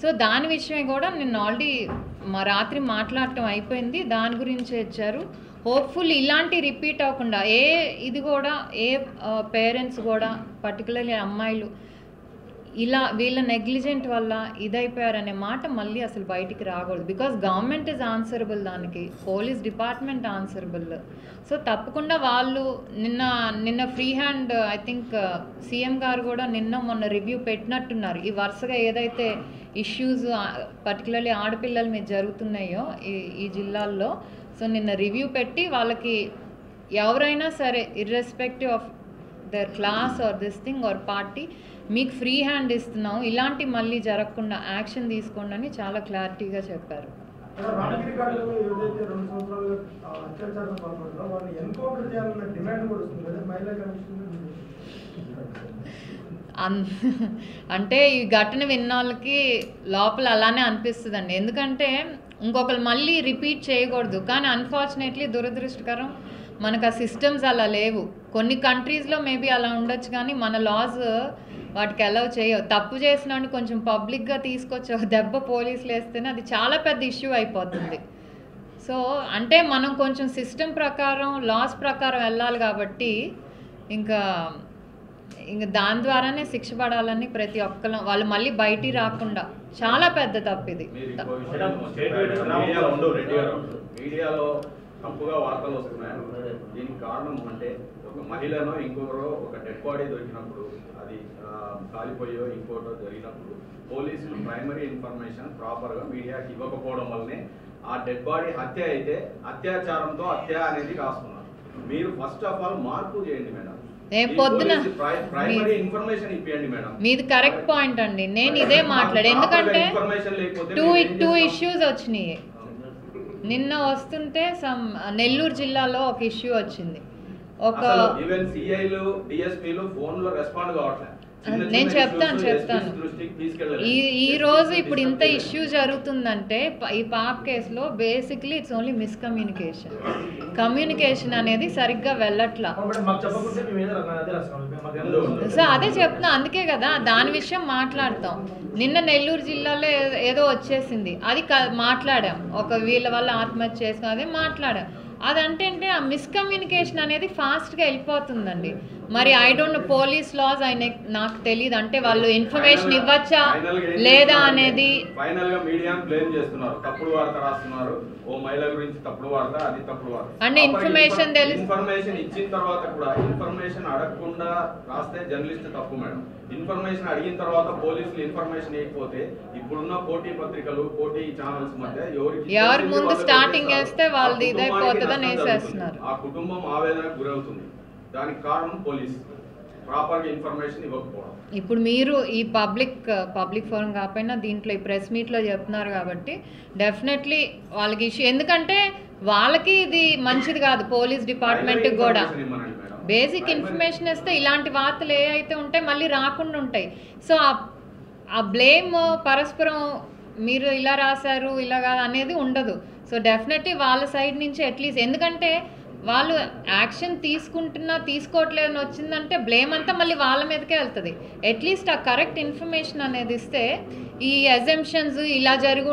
సో దాని విషయమే కూడా నిన్న ఆల్రెడీ రాత్రి మాట్లాడటం అయిపోయింది. దాని గురించి ఇచ్చారు. హోప్ఫుల్ ఇలాంటి రిపీట్ అవ్వకుండా ఇది కూడా పేరెంట్స్ కూడా పర్టికులర్లీ అమ్మాయిలు ఇలా వీళ్ళ నెగ్లిజెంట్ వల్ల ఇదైపోయారనే మాట మళ్ళీ అసలు బయటికి రాకూడదు. బికాజ్ గవర్నమెంట్ ఈజ్ ఆన్సరబుల్, దానికి పోలీస్ డిపార్ట్మెంట్ ఆన్సరబుల్. సో తప్పకుండా వాళ్ళు నిన్న free hand I think CM గారు కూడా మొన్న రివ్యూ పెట్టినట్టున్నారు. ఈ వరుసగా ఏదైతే ఇష్యూస్ పర్టికులర్లీ ఆడపిల్లల మీద జరుగుతున్నాయో ఈ జిల్లాల్లో, సో నిన్న రివ్యూ పెట్టి వాళ్ళకి ఎవరైనా సరే irrespective of their class or this thing or party మీకు ఫ్రీ హ్యాండ్ ఇస్తున్నాం, ఇలాంటి మళ్ళీ జరగకుండా యాక్షన్ తీసుకోండి అని చాలా క్లారిటీగా చెప్పారు. అంటే ఈ ఘటన విన్న వాళ్ళకి లోపల అలానే అనిపిస్తుందండి. ఎందుకంటే ఇంకొకరు మళ్ళీ రిపీట్ చేయకూడదు. కానీ అన్ఫార్చునేట్లీ దురదృష్టకరం మనకు ఆ సిస్టమ్స్ అలా లేవు. కొన్ని కంట్రీస్లో మేబీ అలా ఉండొచ్చు, కానీ మన లాస్ వాటికి అలౌ చేయవు. తప్పు చేసినాన్ని కొంచెం పబ్లిక్గా తీసుకొచ్చి దెబ్బ పోలీసులు వేస్తేనే అది చాలా పెద్ద ఇష్యూ అయిపోతుంది. సో అంటే మనం కొంచెం సిస్టమ్ ప్రకారం లాస్ ప్రకారం వెళ్ళాలి కాబట్టి ఇంకా దాని ద్వారానే శిక్ష పడాలని ప్రతి ఒక్కరు వాళ్ళు మళ్ళీ బయటికి రాకుండా. చాలా పెద్ద తప్పు ఇది. మీడియాలో తప్పుగా వార్తలు వస్తున్నాయి. దీనికి కారణం అంటే ఒక మహిళనో ఇంకొకరో ఒక డెడ్ బాడీ దొరికినప్పుడు, అది కాలిపోయో ఇంకోటో జరిగినప్పుడు పోలీసులు ప్రైమరీ ఇన్ఫర్మేషన్ ప్రాపర్గా మీడియాకి ఇవ్వకపోవడం వల్లనే ఆ డెడ్ బాడీ హత్య అయితే అత్యాచారంతో హత్య అనేది రాస్తున్నారు. మీరు ఫస్ట్ ఆఫ్ ఆల్ మార్పు చేయండి మేడం. ప్రైమరీ ఇన్ఫర్మేషన్ ఇప్పియండి మేడం. మీది కరెక్ట్ పాయింట్ అండి. నేను ఇదే మాట్లాడే, ఎందుకంటే టూ ఇష్యూస్ వచ్చినాయి. నిన్న వస్తుంటే నెల్లూరు జిల్లాలో ఒక ఇష్యూ వచ్చింది. నేను చెప్తాను. ఈ రోజు ఇప్పుడు ఇంత ఇష్యూ జరుగుతుందంటే ఈ పాప కేసులో basically it's only miscommunication. Communication అనేది సరిగ్గా వెళ్ళట్లా. సో అదే చెప్తున్నా, అందుకే కదా దాని విషయం మాట్లాడతాం. నిన్న నెల్లూరు జిల్లాలో ఏదో వచ్చేసింది, అది మాట్లాడాం. ఒక వీళ్ళ వల్ల ఆత్మహత్య చేసుకుని అదే మాట్లాడాం. అదంటే ఆ మిస్కమ్యూనికేషన్ అనేది ఫాస్ట్గా వెళ్ళిపోతుందండి. మరి I don't know police laws నాకు తెలియదు. అంటే వాళ్ళు ఇన్ఫర్మేషన్ ఇవ్వచ్చా లేదా అనేది ఫైనల్ గా మీడియాని బ్లేమ్ చేస్తున్నారు. తప్పుడు వార్త రాస్తున్నారు. ఓ మహిళ గురించి తప్పుడు వార్త, అది తప్పుడు వార్త. అంటే ఇన్ఫర్మేషన్ ఇచ్చిన తర్వాత కూడా ఇన్ఫర్మేషన్ అడగకుండా రాస్తే జర్నలిస్ట్ తప్పు మేడం. ఇన్ఫర్మేషన్ అడిగిన తర్వాత పోలీసులు ఇన్ఫర్మేషన్ ఇవ్వకపోతే ఇప్పుడున్న పోటీ పత్రికలు, పోటీ ఛానల్స్ మధ్య ఎవరు ముందు స్టార్టింగ్ వేస్తే వాళ్ళది ఇదైపోతుందని వేసేస్తున్నారు. ఆ కుటుంబం ఆవేదనకు గురవుతుంది. దానికి కారణం పోలీస్ ప్రాపర్గా ఇన్ఫర్మేషన్ ఇవ్వకపోవడం. ఇప్పుడు మీరు ఈ పబ్లిక్ ఫోరం కాకపోయినా దీంట్లో ఈ ప్రెస్ మీట్లో చెప్తున్నారు కాబట్టి డెఫినెట్లీ వాళ్ళకి ఇష్యూ. ఎందుకంటే వాళ్ళకి ఇది మంచిది కాదు, పోలీస్ డిపార్ట్మెంట్కి కూడా. బేసిక్ ఇన్ఫర్మేషన్ ఇస్తే ఇలాంటి వార్తలు ఏ అయితే ఉంటాయి మళ్ళీ రాకుండా ఉంటాయి. సో ఆ బ్లేమ్ పరస్పరం మీరు ఇలా రాశారు ఇలా కాదు అనేది ఉండదు. సో డెఫినెట్లీ వాళ్ళ సైడ్ నుంచి అట్లీస్ట్, ఎందుకంటే వాళ్ళు యాక్షన్ తీసుకోవట్లేదని వచ్చిందంటే బ్లేమ్ అంతా మళ్ళీ వాళ్ళ మీదకే వెళ్తుంది. అట్లీస్ట్ ఆ కరెక్ట్ ఇన్ఫర్మేషన్ అనేది ఇస్తే ఈ అజంప్షన్స్ ఇలా జరిగి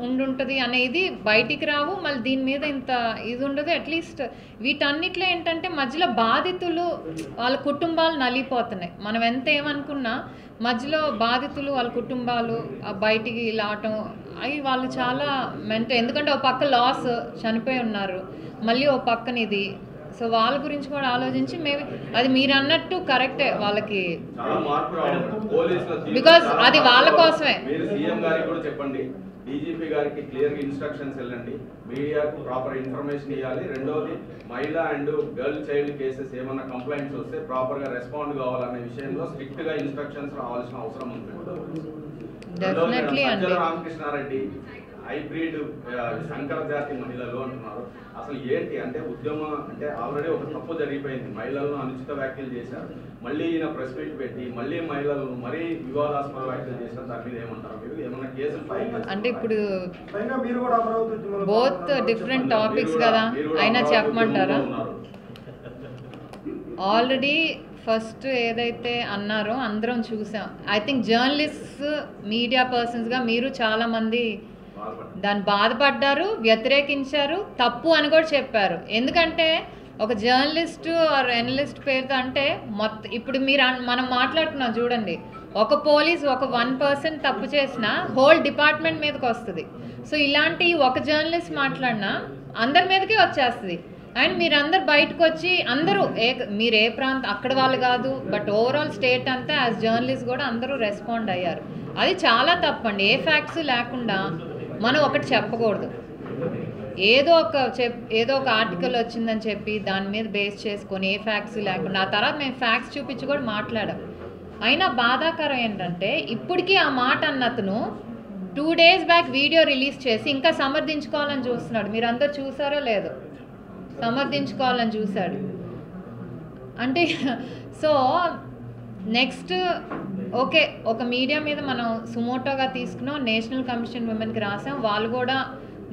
ఉండుంటుంది అనేది బయటికి రావు. మళ్ళీ దీని మీద ఇంత ఇది ఉండదు. అట్లీస్ట్ వీటన్నిటిలో ఏంటంటే మధ్యలో బాధితులు వాళ్ళ కుటుంబాలు నలిగిపోతున్నాయి. మనం ఎంత ఏమనుకున్నా మధ్యలో బాధితులు వాళ్ళ కుటుంబాలు బయటికి లాటం అవి వాళ్ళు చాలా ఎందుకంటే ఒక పక్క లాస్ చనిపోయి ఉన్నారు, మళ్ళీ ఓ పక్కన ఇది సో వాళ్ళ గురించి కూడా ఆలోచించి మేబీ అది మీరు అన్నట్టు కరెక్టే, వాళ్ళకి బికాజ్ అది వాళ్ళ కోసమే. మీరు సీఎం గారికి కూడా చెప్పండి, డీజీపీ గారికి క్లియర్ గా ఇన్స్ట్రక్షన్స్ వెళ్ళండి, మీడియాకు ప్రాపర్ ఇన్ఫర్మేషన్ ఇవ్వాలి. రెండోది మహిళా అండ్ గర్ల్ చైల్డ్ కేసెస్ ఏమన్నా కంప్లైంట్స్ వస్తే ప్రాపర్ గా రెస్పాండ్ కావాలనే విషయంలో స్ట్రిక్ట్ గా ఇన్స్ట్రక్షన్స్ రావాల్సిన అవసరం ఉంది. రామకృష్ణారెడ్డి హైబ్రిడ్ సంకర జాతి మహిళలు అంటున్నారు. అసలు ఏంటి అంటే ఉద్యమం అంటే ఆల్రెడీ ఒక తప్పు జరిగిపోయింది, మహిళలను అనుచిత వ్యాఖ్యలు చేశారు, మళ్ళీ ఈయన ప్రెస్ మీట్ పెట్టి మళ్ళీ మహిళలను మరీ వివాదాస్పద వ్యాఖ్యలు చేశారు. దాని మీద ఏమంటారు మీరు? ఏమన్నా కేసులు ఫైల్ అంటే ఇప్పుడు బోత్ డిఫరెంట్ టాపిక్స్ కదా, అయినా చెప్పమంటారా? ఆల్రెడీ ఫస్ట్ ఏదైతే అన్నారో అందరం చూసాం. ఐ థింక్ జర్నలిస్ట్స్, మీడియా పర్సన్స్గా మీరు చాలామంది దాన్ని బాధపడ్డారు, వ్యతిరేకించారు, తప్పు అని కూడా చెప్పారు. ఎందుకంటే ఒక జర్నలిస్ట్ ఆర్ ఎనలిస్ట్ పేరుతో అంటే మొత్తం ఇప్పుడు మీరు మనం మాట్లాడుతున్నాం చూడండి, ఒక పోలీస్ ఒక 1% తప్పు చేసినా హోల్ డిపార్ట్మెంట్ మీదకి వస్తుంది. సో ఇలాంటి ఒక జర్నలిస్ట్ మాట్లాడినా అందరి మీదకే వచ్చేస్తుంది. అండ్ మీరందరు బయటకు వచ్చి అందరూ మీరు ఏ ప్రాంతం అక్కడ వాళ్ళు కాదు, బట్ ఓవరాల్ స్టేట్ అంతా యాజ్ జర్నలిస్ట్ కూడా అందరూ రెస్పాండ్ అయ్యారు. అది చాలా తప్పండి. ఏ ఫ్యాక్ట్స్ లేకుండా మనం ఒకటి చెప్పకూడదు. ఏదో ఒక ఆర్టికల్ వచ్చిందని చెప్పి దాని మీద బేస్ చేసుకొని ఏ ఫ్యాక్ట్స్ లేకుండా ఆ తర్వాత మేము ఫ్యాక్ట్స్ చూపించి కూడా మాట్లాడాం. అయినా బాధాకరం ఏంటంటే ఇప్పటికీ ఆ మాట అన్నతను 2 days బ్యాక్ వీడియో రిలీజ్ చేసి ఇంకా సమర్థించుకోవాలని చూస్తున్నాడు. మీరు అందరు చూసారో లేదో, సమర్థించుకోవాలని చూశాడు. అంటే సో నెక్స్ట్ ఓకే, ఒక మీడియా మీద మనం సుమోటోగా తీసుకున్నాం, నేషనల్ కమిషన్ విమెన్కి రాసాం, వాళ్ళు కూడా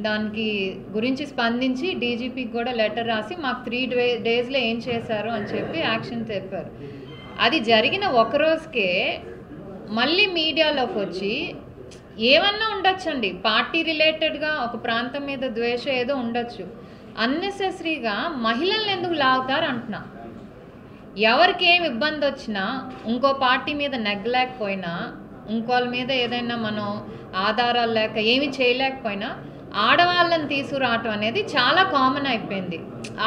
దానికి గురించి స్పందించి డీజీపీకి కూడా లెటర్ రాసి మాకు 3 daysలో ఏం చేశారు అని చెప్పి యాక్షన్ చెప్పారు. అది జరిగిన ఒక రోజుకే మళ్ళీ మీడియాలోకి వచ్చి ఏమన్నా ఉండొచ్చండి, పార్టీ రిలేటెడ్గా ఒక ప్రాంతం మీద ద్వేషం ఏదో ఉండొచ్చు, అన్నెసెసరీగా మహిళల్ని ఎందుకు లాగుతారు అంటున్నా. ఎవరికి ఏమి ఇబ్బంది వచ్చినా, ఇంకో పార్టీ మీద నెగ్గలేకపోయినా, ఇంకోళ్ళ మీద ఏదైనా మనం ఆధారాలు లేక ఏమి చేయలేకపోయినా ఆడవాళ్ళని తీసుకురావటం అనేది చాలా కామన్ అయిపోయింది.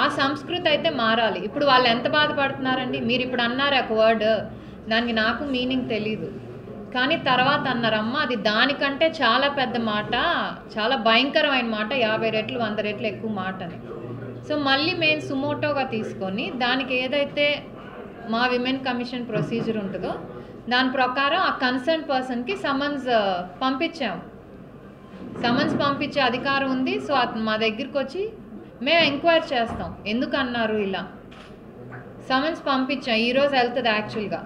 ఆ సంస్కృతి అయితే మారాలి. ఇప్పుడు వాళ్ళు ఎంత బాధపడుతున్నారండి? మీరు ఇప్పుడు అన్నారు ఒక వర్డ్, దానికి నాకు మీనింగ్ తెలీదు, కానీ తర్వాత అన్నారమ్మ అది దానికంటే చాలా పెద్ద మాట, చాలా భయంకరమైన మాట, 50 రెట్లు 100 రెట్లు ఎక్కువ మాట అని. సో మళ్ళీ మేము సుమోటోగా తీసుకొని దానికి ఏదైతే మా విమెన్ కమిషన్ ప్రొసీజర్ ఉంటుందో దాని ప్రకారం ఆ కన్సర్న్ పర్సన్కి సమన్స్ పంపించాము. సమన్స్ పంపించే అధికారం ఉంది. సో మా దగ్గరికి వచ్చి మేము ఎంక్వైరీ చేస్తాం, ఎందుకు అన్నారు ఇలా. సమన్స్ పంపించాం, ఈరోజు వెళ్తుంది యాక్చువల్గా.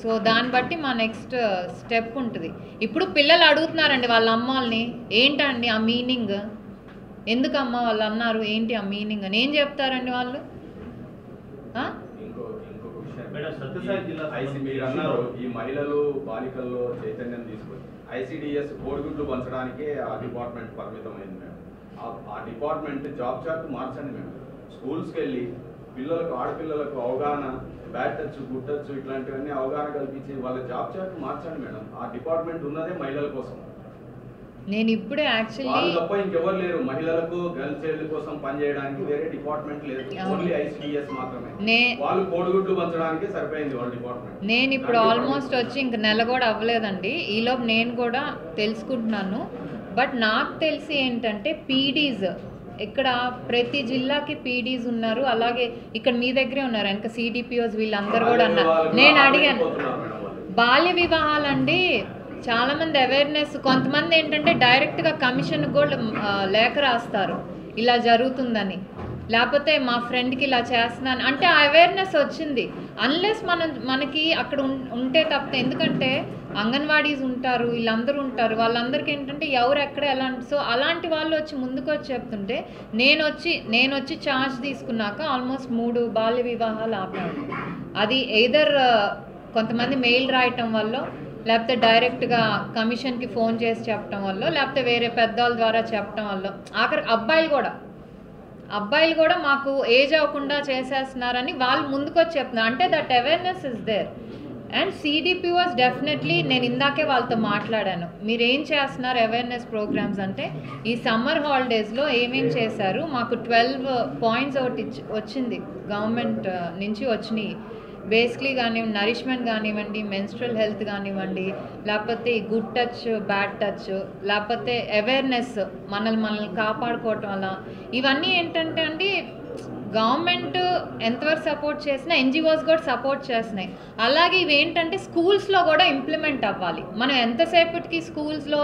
సో దాన్ని బట్టి మా నెక్స్ట్ స్టెప్ ఉంటుంది. ఇప్పుడు పిల్లలు అడుగుతున్నారండి వాళ్ళ అమ్మాల్ని, ఏంటండి ఆ మీనింగ్, ఎందుకమ్మా వాళ్ళు అన్నారు, ఏంటి ఆ మీనింగ్ అని ఏం చెప్తారండి వాళ్ళు? మీరు అన్నారు ఈ మహిళలు బాలికల్లో చైతన్యం తీసుకొని ఐసిడిఎస్ కోడిగుడ్లు పంచడానికే ఆ డిపార్ట్మెంట్ పరిమితమైంది. మేము ఆ డిపార్ట్మెంట్ జాబ్ చార్ట్ మార్చండి. మేము స్కూల్స్కి వెళ్ళి పిల్లలకు, ఆడపిల్లలకు అవగాహన, బ్యాడ్ టచ్, గుడ్ టచ్ ఇట్లాంటివన్నీ అవగాహన కల్పించి వాళ్ళ జాబ్ చార్ట్ మార్చండి మేడం. ఆ డిపార్ట్మెంట్ ఉన్నదే మహిళల కోసం. నేను ఇప్పుడే యాక్చువల్లీ తప్ప ఇంకెవరు లేరు మహిళలకు, గర్ల్ చైల్డ్ కోసం పనిచేయడానికి వేరే డిపార్ట్మెంట్ లేదు, ఓన్లీ ఐసిడిఎస్ మాత్రమే. వాళ్ళు కోడిగుడ్లు పంచడానికే సరిపోయింది వాళ్ళ డిపార్ట్మెంట్. నేను ఇప్పుడు ఆల్మోస్ట్ వచ్చి ఇంక నెల కూడా అవ్వలేదండి, ఈలోపు నేను కూడా తెలుసుకుంటున్నాను. బట్ నాకు తెలిసి ఏంటంటే పీడీస్ ఇక్కడ ప్రతి జిల్లాకి పీడీస్ ఉన్నారు, అలాగే ఇక్కడ మీ దగ్గరే ఉన్నారు వెనక సిడిపిఓస్, వీళ్ళందరూ కూడా అన్నారు. నేను అడిగాను బాల్య వివాహాలండి, చాలామంది అవేర్నెస్, కొంతమంది ఏంటంటే డైరెక్ట్గా కమిషన్కి కూడా లేఖ రాస్తారు ఇలా జరుగుతుందని, లేకపోతే మా ఫ్రెండ్కి ఇలా చేస్తున్నాను అంటే ఆ అవేర్నెస్ వచ్చింది. అన్లెస్ మనకి అక్కడ ఉంటే తప్ప, ఎందుకంటే అంగన్వాడీస్ ఉంటారు, వీళ్ళందరూ ఉంటారు, వాళ్ళందరికీ ఏంటంటే ఎవరు ఎక్కడ ఎలా, సో అలాంటి వాళ్ళు వచ్చి ముందుకు వచ్చి చెప్తుంటే నేను వచ్చి ఛార్జ్ తీసుకున్నాక ఆల్మోస్ట్ 3 బాల్య వివాహాలు ఆపాను. అది ఎయిదర్ కొంతమంది మెయిల్ రాయటం వల్ల, లేకపోతే డైరెక్ట్గా కమిషన్కి ఫోన్ చేసి చెప్పడం వల్ల, లేకపోతే వేరే పెద్దవాళ్ళ ద్వారా చెప్పడం వల్ల, ఆఖరి అబ్బాయిలు కూడా మాకు ఏజ్ అవ్వకుండా చేసేస్తున్నారని వాళ్ళు ముందుకొచ్చి చెప్తున్నారు. అంటే that awareness is there. And CDPOs definitely నేను ఇందాకే వాళ్ళతో మాట్లాడాను. మీరు ఏం చేస్తున్నారు అవేర్నెస్ ప్రోగ్రామ్స్ అంటే, ఈ సమ్మర్ హాలిడేస్లో ఏమేం చేశారు, మాకు 12 పాయింట్స్ ఒకటి వచ్చింది గవర్నమెంట్ నుంచి వచ్చినాయి. బేసిక్లీ కానివ్వండి, నరిష్మెంట్ కానివ్వండి, మెన్స్ట్రల్ హెల్త్ కానివ్వండి, లేకపోతే గుడ్ టచ్ బ్యాడ్ టచ్, లేకపోతే అవేర్నెస్ మనల్ని కాపాడుకోవటం వల్ల, ఇవన్నీ ఏంటంటే అండి గవర్నమెంట్ ఎంతవరకు సపోర్ట్ చేసినా NGOs కూడా సపోర్ట్ చేస్తున్నాయి. అలాగే ఇవి ఏంటంటే స్కూల్స్లో కూడా ఇంప్లిమెంట్ అవ్వాలి. మనం ఎంతసేపటికి స్కూల్స్లో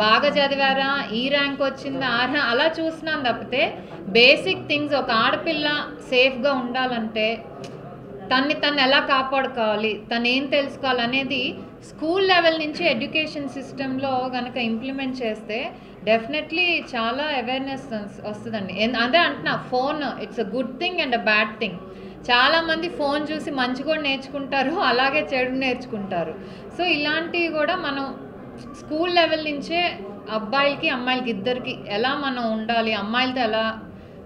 బాగా చదివారా, ఈ ర్యాంక్ వచ్చిందా, అలా చూస్తున్నాం తప్పితే బేసిక్ థింగ్స్, ఒక ఆడపిల్ల సేఫ్గా ఉండాలంటే తను ఎలా కాపాడుకోవాలి, తను ఏం తెలుసుకోవాలి అనేది స్కూల్ లెవెల్ నుంచి ఎడ్యుకేషన్ సిస్టంలో కనుక ఇంప్లిమెంట్ చేస్తే డెఫినెట్లీ చాలా అవేర్నెస్ వస్తుందండి. అదే అంటున్నా, phone it's a good thing and a bad thing. చాలామంది ఫోన్ చూసి మంచి కూడా నేర్చుకుంటారు, అలాగే చెడు నేర్చుకుంటారు. సో ఇలాంటివి కూడా మనం స్కూల్ లెవెల్ నుంచే అబ్బాయిలకి అమ్మాయిలకి ఇద్దరికి ఎలా మనం ఉండాలి, అమ్మాయిలతో ఎలా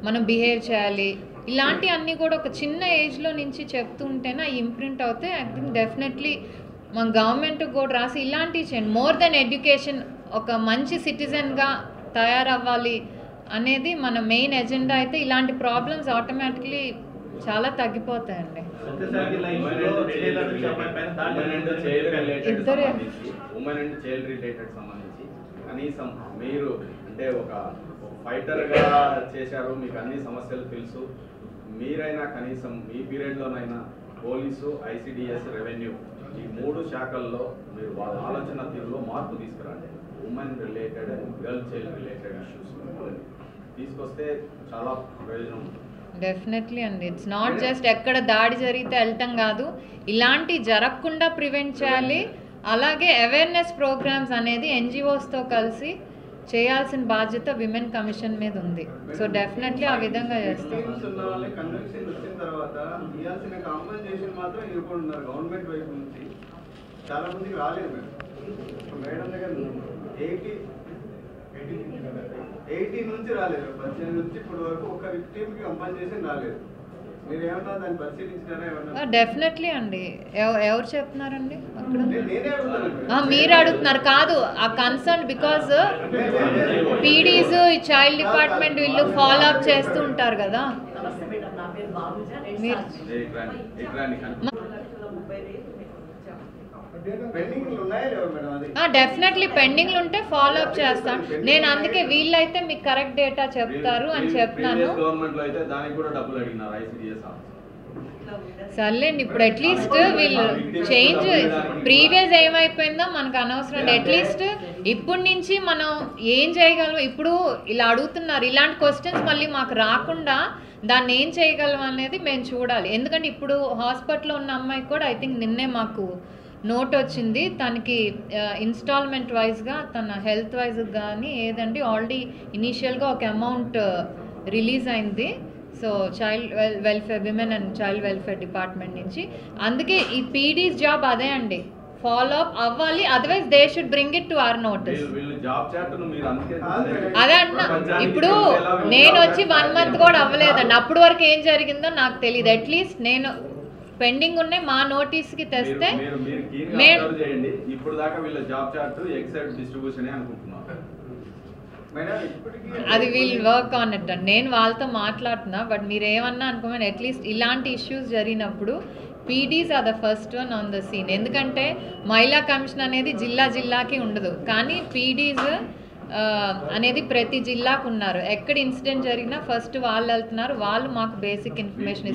మనం బిహేవ్ చేయాలి, ఇలాంటి అన్నీ కూడా ఒక చిన్న ఏజ్లో నుంచి చెప్తూ ఉంటేనే ఇంప్రింట్ అవుతాయి. ఐ థింక్ డెఫినెట్లీ మన గవర్నమెంట్కి కూడా రాసి ఇలాంటివి చేయండి. మోర్ దెన్ ఎడ్యుకేషన్, ఒక మంచి సిటిజన్గా తయారవ్వాలి అనేది మన మెయిన్ ఎజెండా అయితే ఇలాంటి ప్రాబ్లమ్స్ ఆటోమేటిక్లీ చాలా తగ్గిపోతాయండి. ఉమెన్ అండ్ చైల్డ్ రిలేటెడ్ సంబంధించి కనీసం మీరు అంటే ఒక ఫైటర్గా చేశారు, మీకు అన్ని సమస్యలు తెలుసు, మీరైనా కనీసం మీ పీరియడ్లోనైనా పోలీసు, ICDS, రెవెన్యూ ఈ 3 శాఖల్లో మీరు వాళ్ళ ఆలోచన తీరులో మార్పు తీసుకురండి. Women related and girl child related issues తీసుకొస్తే చాలా ప్రయోజనం ఉంటుంది. డెఫినెట్లీ అండి. ఇట్స్ నాట్ జస్ట్ ఎక్కడ దాడి జరిగితే వెళ్ళటం కాదు, ఇలాంటి జరగకుండా ప్రివెంట్ చేయాలి. అలాగే అవేర్నెస్ ప్రోగ్రామ్స్ అనేది NGOsతో కలిసి చేయాల్సిన బాధ్యత విమెన్ కమిషన్ మీద ఉంది. సో డెఫినెట్లీ ఆ విధంగా చేస్తాం. గవర్నమెంట్ వైపు నుంచి చాలా మందికి రాలేదు మేడం దగ్గర 80 నుంచి రాలేదు, 18 నుంచి ఇప్పటి వరకు ఒక విక్టిమ్కి కంపల్సేషన్ రాలేదు. మీరు ఏమన్నా దాన్ని పరిశీలించారా? ఏమన్నా డెఫినెట్లీ అండి. ఎవరు చెప్తున్నారండి అక్కడ? నేనే అడుగుతాను. మీరు అడుగుతున్నారు కాదు, ఆ concern because PDs, child department వీళ్ళు ఫాలో అప్ చేస్తూ ఉంటారు కదా. మీరు డెఫినెట్లీ పెండింగ్లు ఉంటే ఫాలో అప్ చేస్తాం. నేను అందుకే వీళ్ళైతే మీకు కరెక్ట్ డేటా చెప్తారు అని చెప్తాను. సర్లేండి, ఇప్పుడు అట్లీస్ట్ వీళ్ళు చేంజ్ ప్రీవియస్ ఏమైపోయిందో మనకు అనవసరం. అట్లీస్ట్ ఇప్పటి నుంచి మనం ఏం చేయగలం, ఇప్పుడు ఇలా అడుగుతున్నారు, ఇలాంటి క్వశ్చన్స్ మళ్ళీ మాకు రాకుండా దాన్ని ఏం చేయగలం అనేది మేము చూడాలి. ఎందుకంటే ఇప్పుడు హాస్పిటల్లో ఉన్న అమ్మాయికి కూడా ఐ థింక్ నిన్నే మాకు నోట్ వచ్చింది, తనకి ఇన్స్టాల్మెంట్ వైజ్గా తన హెల్త్ వైజ్ కానీ ఏదండి ఆల్రెడీ ఇనీషియల్గా ఒక అమౌంట్ రిలీజ్ అయింది. So child welfare, women and child welfare department నుంచి. అందుకే ఈ PDs జాబ్ అదే అండి, ఫాలో అప్ అవ్వాలి. Otherwise they should bring it to our notice. అదే అన్నా, ఇప్పుడు నేను వచ్చి 1 month కూడా అవ్వలేదండి, అప్పటి వరకు ఏం జరిగిందో నాకు తెలియదు. అట్లీస్ట్ నేను పెండింగ్ ఉన్నాయి మా నోటీస్కి తెస్తే ఇప్పుడు దాకా వీళ్ళ జాబ్ చార్ట్ ఎక్సైడ్ డిస్ట్రిబ్యూషన్ అనుకుంటున్నారు. అది వీల్ వర్క్ ఆన్ ఇట్ అండి. నేను వాళ్ళతో మాట్లాడుతున్నా, బట్ మీరు ఏమన్నా అనుకోమని అట్లీస్ట్ ఇలాంటి ఇష్యూస్ జరిగినప్పుడు PDs are the first one on the scene. ఎందుకంటే మహిళా కమిషన్ అనేది జిల్లాకి ఉండదు, కానీ PDs అనేది ప్రతి జిల్లాకు ఉన్నారు. ఎక్కడ ఇన్సిడెంట్ జరిగినా ఫస్ట్ వాళ్ళు వెళ్తున్నారు, వాళ్ళు మాకు బేసిక్ ఇన్ఫర్మేషన్ ఇస్తారు.